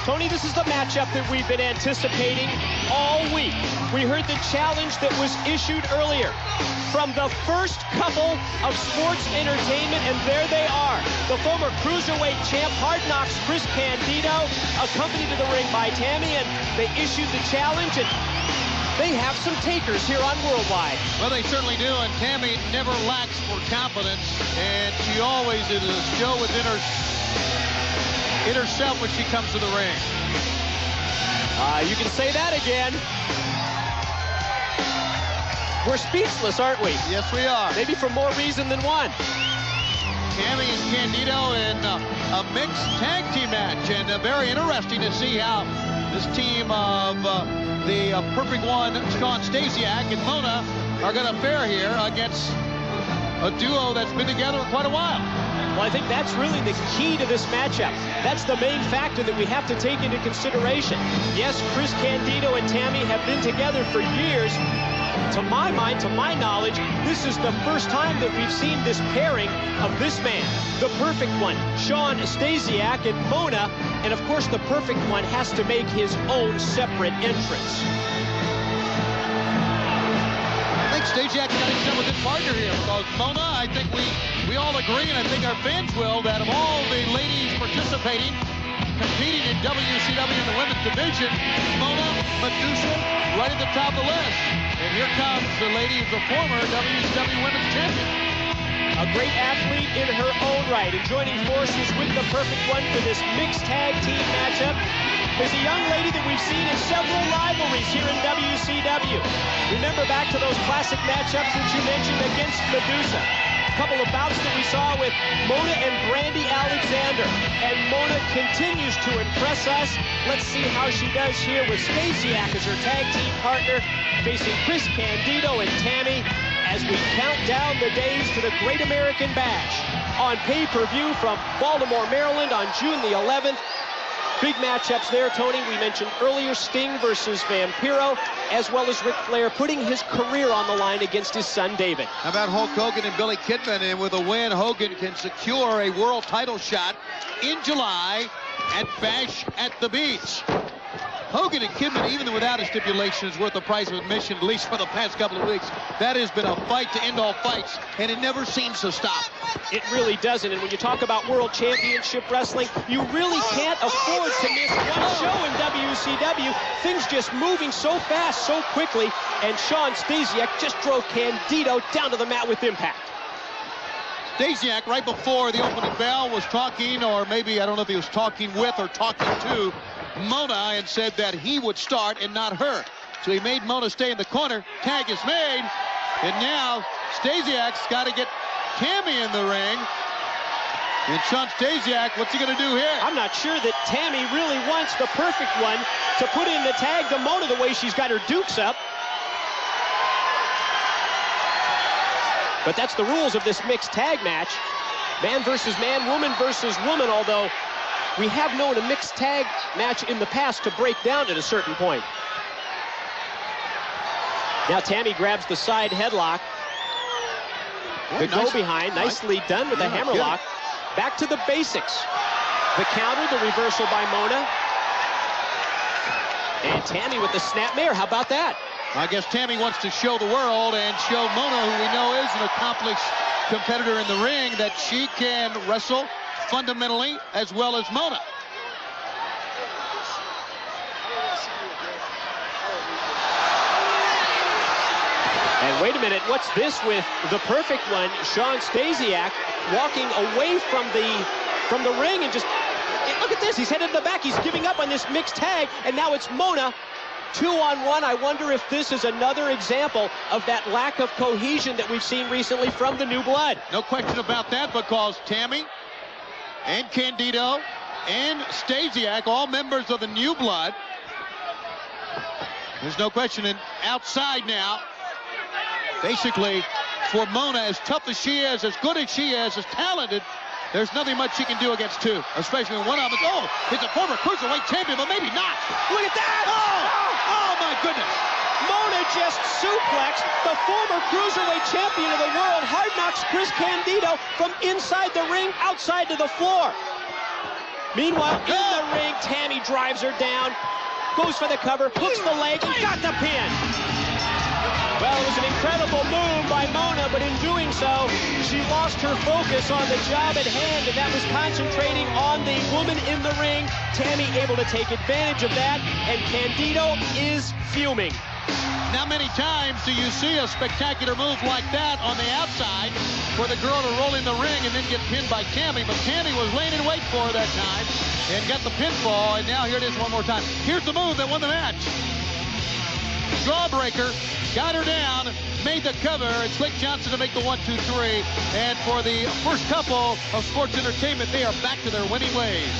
Tony, this is the matchup that we've been anticipating all week. We heard the challenge that was issued earlier from the first couple of sports entertainment, and there they are. The former cruiserweight champ, Hard Knocks Chris Candido, accompanied to the ring by Tammy, and they issued the challenge, and they have some takers here on Worldwide. Well, they certainly do, and Tammy never lacks for confidence, and she always is a show within herself when she comes to the ring. You can say that again. We're speechless, aren't we? Yes, we are. Maybe for more reason than one. Tammy and Candido in a mixed tag team match, and very interesting to see how this team of the Perfect One, Shawn, Stasiak, and Mona are going to fare here against a duo that's been together quite a while. Well, I think that's really the key to this matchup. That's the main factor that we have to take into consideration. Yes, Chris Candido and Tammy have been together for years. To my mind, to my knowledge, this is the first time that we've seen this pairing of this man, the Perfect One, Shawn Stasiak, and Mona. And of course, the Perfect One has to make his own separate entrance. I think Stasiak's got himself a good partner here, because Mona, I think we all agree, and I think our fans will, that of all the ladies participating, competing in WCW in the women's division, Mona, Medusa, right at the top of the list. And here comes the lady, the former WCW women's champion. A great athlete in her own right, and joining forces with the Perfect One for this mixed tag team matchup is a young lady that we've seen in several rivalries here in WCW. Remember back to those classic matchups that you mentioned against Medusa. A couple of bouts that we saw with Mona and Brandy Alexander. And Mona continues to impress us. Let's see how she does here with Stasiak as her tag team partner, facing Chris Candido and Tammy, as we count down the days to the Great American Bash on pay-per-view from Baltimore, Maryland on June the 11th. Big matchups there, Tony. We mentioned earlier Sting versus Vampiro, as well as Ric Flair putting his career on the line against his son, David. How about Hulk Hogan and Billy Kidman? And with a win, Hogan can secure a world title shot in July at Bash at the Beach. Hogan and Kidman, even without a stipulation, is worth the price of admission, at least for the past couple of weeks. That has been a fight to end all fights, and it never seems to stop. It really doesn't, and when you talk about World Championship Wrestling, you really can't afford to miss one show in WCW. Things just moving so fast, so quickly, and Shawn Stasiak just drove Candido down to the mat with impact. Stasiak, right before the opening bell, was talking, or maybe, I don't know if he was talking with or talking to Mona, and said that he would start and not her. So he made Mona stay in the corner. Tag is made, and now Stasiak's got to get Tammy in the ring. And Shawn Stasiak, what's he going to do here? I'm not sure that Tammy really wants the Perfect One to put in the tag to Mona the way she's got her dukes up. But that's the rules of this mixed tag match. Man versus man, woman versus woman, although we have known a mixed tag match in the past to break down at a certain point. Now Tammy grabs the side headlock. The go behind, nicely done with the hammerlock. Back to the basics. The counter, the reversal by Mona. And Tammy with the snapmare. How about that? I guess Tammy wants to show the world and show Mona, who we know is an accomplished competitor in the ring, that she can wrestle fundamentally as well as Mona. And wait a minute, what's this with the Perfect One, Shawn Stasiak, walking away from the ring and just, look at this, he's headed to the back, he's giving up on this mixed tag, and now it's Mona. 2-on-1. I wonder if this is another example of that lack of cohesion that we've seen recently from the New Blood. No question about that, because Tammy and Candido and Stasiak, all members of the New Blood. There's no question. And outside now, basically, for Mona, as tough as she is, as good as she is, as talented, there's nothing much she can do against two, especially when one of them is a former cruiserweight champion, but maybe not. Look at that! Oh my goodness. Mona just suplexed the former cruiserweight champion of the world, Hard Knocks Chris Candido, from inside the ring outside to the floor. Meanwhile, in the ring, Tammy drives her down, goes for the cover, hooks the leg, and got the pin. Well, it was an incredible move by Mona, but in doing so, she lost her focus on the job at hand, and that was concentrating on the woman in the ring. Tammy able to take advantage of that, and Candido is fuming. Not many times do you see a spectacular move like that on the outside for the girl to roll in the ring and then get pinned by Tammy, but Tammy was laying in wait for her that time and got the pinfall, and now here it is one more time. Here's the move that won the match. Jawbreaker, got her down, made the cover, and Slick Johnson to make the 1-2-3. And for the first couple of sports entertainment, they are back to their winning ways.